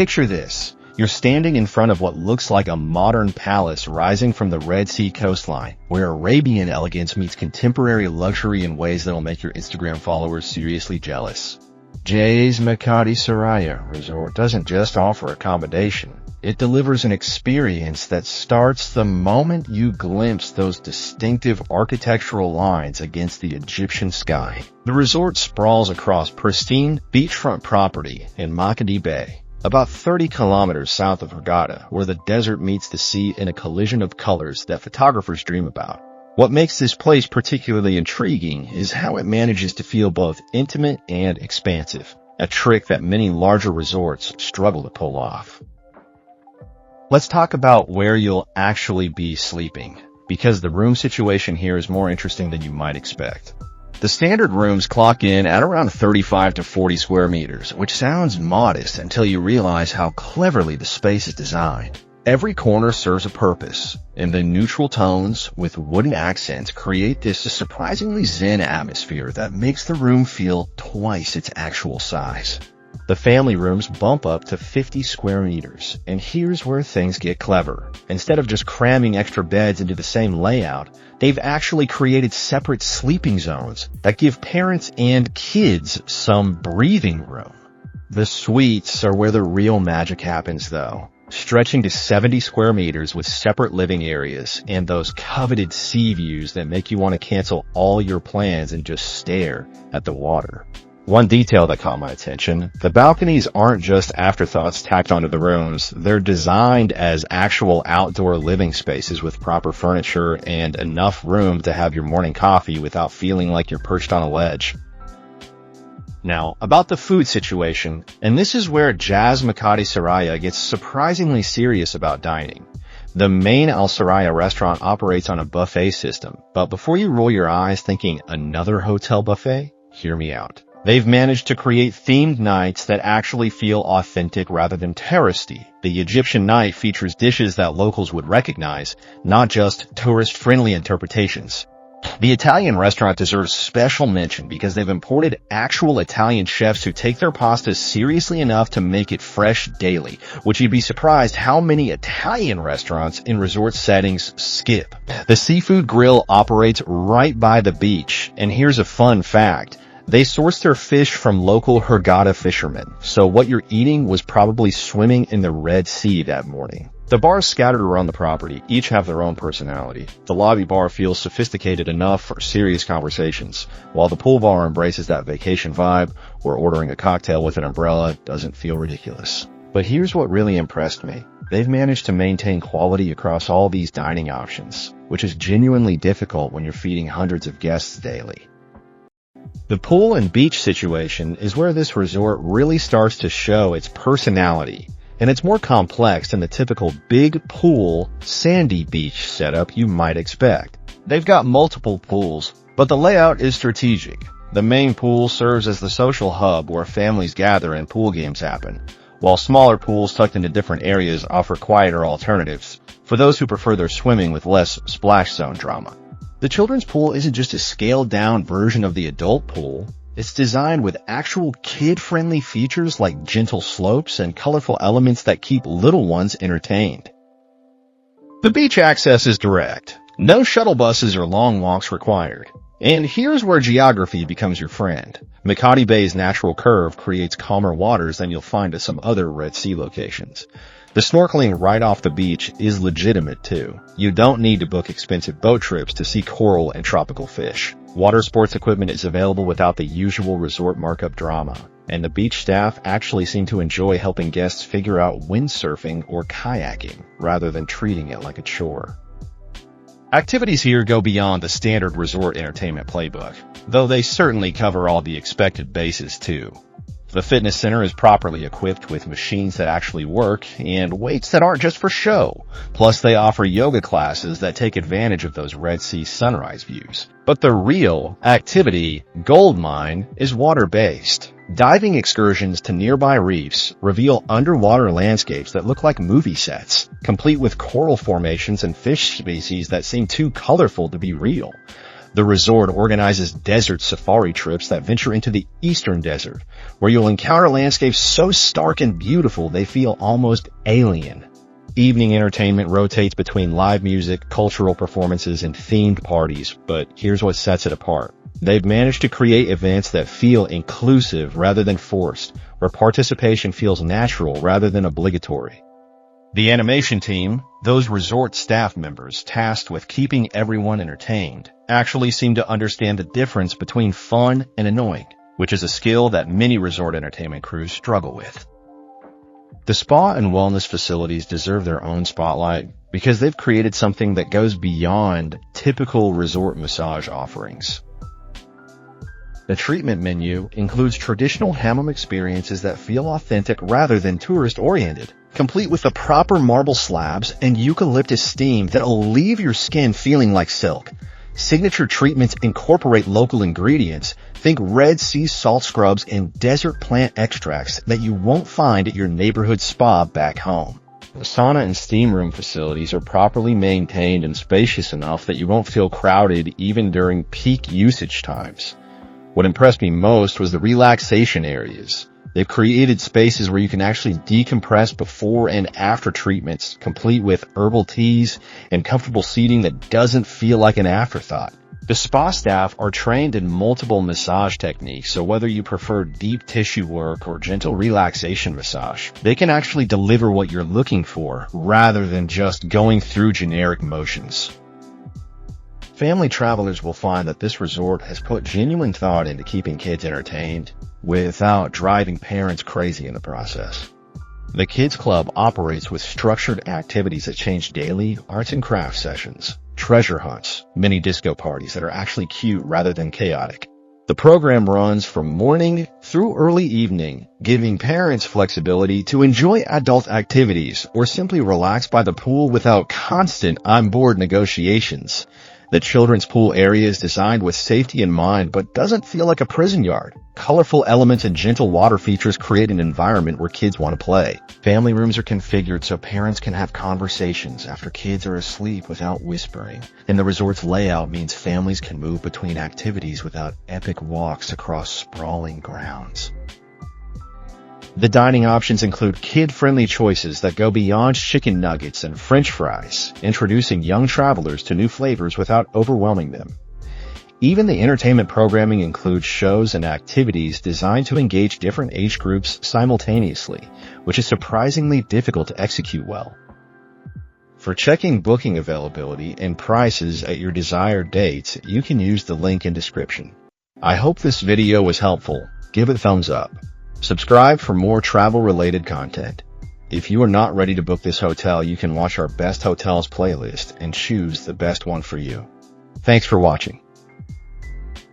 Picture this. You're standing in front of what looks like a modern palace rising from the Red Sea coastline, where Arabian elegance meets contemporary luxury in ways that will make your Instagram followers seriously jealous. JAZ Makadi Saraya Resort doesn't just offer accommodation. It delivers an experience that starts the moment you glimpse those distinctive architectural lines against the Egyptian sky. The resort sprawls across pristine beachfront property in Makadi Bay, about 30 kilometers south of Hurghada, where the desert meets the sea in a collision of colors that photographers dream about. What makes this place particularly intriguing is how it manages to feel both intimate and expansive, a trick that many larger resorts struggle to pull off. Let's talk about where you'll actually be sleeping, because the room situation here is more interesting than you might expect. The standard rooms clock in at around 35 to 40 square meters, which sounds modest until you realize how cleverly the space is designed. Every corner serves a purpose, and the neutral tones with wooden accents create this surprisingly zen atmosphere that makes the room feel twice its actual size. The family rooms bump up to 50 square meters, and here's where things get clever. Instead of just cramming extra beds into the same layout, they've actually created separate sleeping zones that give parents and kids some breathing room. The suites are where the real magic happens, though, stretching to 70 square meters with separate living areas and those coveted sea views that make you want to cancel all your plans and just stare at the water. One detail that caught my attention, the balconies aren't just afterthoughts tacked onto the rooms. They're designed as actual outdoor living spaces with proper furniture and enough room to have your morning coffee without feeling like you're perched on a ledge. Now, about the food situation, and this is where JAZ Makadi Saraya gets surprisingly serious about dining. The main Al Saraya restaurant operates on a buffet system, but before you roll your eyes thinking another hotel buffet, hear me out. They've managed to create themed nights that actually feel authentic rather than touristy. The Egyptian night features dishes that locals would recognize, not just tourist-friendly interpretations. The Italian restaurant deserves special mention because they've imported actual Italian chefs who take their pastas seriously enough to make it fresh daily, which you'd be surprised how many Italian restaurants in resort settings skip. The seafood grill operates right by the beach, and here's a fun fact. They source their fish from local Hurghada fishermen, so what you're eating was probably swimming in the Red Sea that morning. The bars scattered around the property each have their own personality. The lobby bar feels sophisticated enough for serious conversations, while the pool bar embraces that vacation vibe where ordering a cocktail with an umbrella doesn't feel ridiculous. But here's what really impressed me. They've managed to maintain quality across all these dining options, which is genuinely difficult when you're feeding hundreds of guests daily. The pool and beach situation is where this resort really starts to show its personality, and it's more complex than the typical big pool, sandy beach setup you might expect. They've got multiple pools, but the layout is strategic. The main pool serves as the social hub where families gather and pool games happen, while smaller pools tucked into different areas offer quieter alternatives for those who prefer their swimming with less splash zone drama. The children's pool isn't just a scaled-down version of the adult pool. It's designed with actual kid-friendly features like gentle slopes and colorful elements that keep little ones entertained. The beach access is direct. No shuttle buses or long walks required. And here's where geography becomes your friend. Makadi Bay's natural curve creates calmer waters than you'll find at some other Red Sea locations. The snorkeling right off the beach is legitimate too. You don't need to book expensive boat trips to see coral and tropical fish. Water sports equipment is available without the usual resort markup drama, and the beach staff actually seem to enjoy helping guests figure out windsurfing or kayaking rather than treating it like a chore. Activities here go beyond the standard resort entertainment playbook, though they certainly cover all the expected bases too. The fitness center is properly equipped with machines that actually work and weights that aren't just for show. Plus, they offer yoga classes that take advantage of those Red Sea sunrise views. But the real activity, goldmine, is water-based. Diving excursions to nearby reefs reveal underwater landscapes that look like movie sets, complete with coral formations and fish species that seem too colorful to be real. The resort organizes desert safari trips that venture into the eastern desert, where you'll encounter landscapes so stark and beautiful they feel almost alien. Evening entertainment rotates between live music, cultural performances, and themed parties, but here's what sets it apart. They've managed to create events that feel inclusive rather than forced, where participation feels natural rather than obligatory. The animation team, those resort staff members tasked with keeping everyone entertained, actually seem to understand the difference between fun and annoying, which is a skill that many resort entertainment crews struggle with. The spa and wellness facilities deserve their own spotlight because they've created something that goes beyond typical resort massage offerings. The treatment menu includes traditional hammam experiences that feel authentic rather than tourist-oriented, complete with the proper marble slabs and eucalyptus steam that'll leave your skin feeling like silk. Signature treatments incorporate local ingredients. Think Red Sea salt scrubs and desert plant extracts that you won't find at your neighborhood spa back home. The sauna and steam room facilities are properly maintained and spacious enough that you won't feel crowded even during peak usage times. What impressed me most was the relaxation areas. They've created spaces where you can actually decompress before and after treatments, complete with herbal teas and comfortable seating that doesn't feel like an afterthought. The spa staff are trained in multiple massage techniques, so whether you prefer deep tissue work or gentle relaxation massage, they can actually deliver what you're looking for rather than just going through generic motions. Family travelers will find that this resort has put genuine thought into keeping kids entertained without driving parents crazy in the process. The Kids Club operates with structured activities that change daily, arts and crafts sessions, treasure hunts, mini disco parties that are actually cute rather than chaotic. The program runs from morning through early evening, giving parents flexibility to enjoy adult activities or simply relax by the pool without constant "I'm bored" negotiations. The children's pool area is designed with safety in mind but doesn't feel like a prison yard. Colorful elements and gentle water features create an environment where kids want to play. Family rooms are configured so parents can have conversations after kids are asleep without whispering. And the resort's layout means families can move between activities without epic walks across sprawling grounds. The dining options include kid-friendly choices that go beyond chicken nuggets and French fries, introducing young travelers to new flavors without overwhelming them. Even the entertainment programming includes shows and activities designed to engage different age groups simultaneously, which is surprisingly difficult to execute well. For checking booking availability and prices at your desired dates, you can use the link in description. I hope this video was helpful. Give it a thumbs up. Subscribe for more travel-related content. If you are not ready to book this hotel, you can watch our Best Hotels playlist and choose the best one for you. Thanks for watching.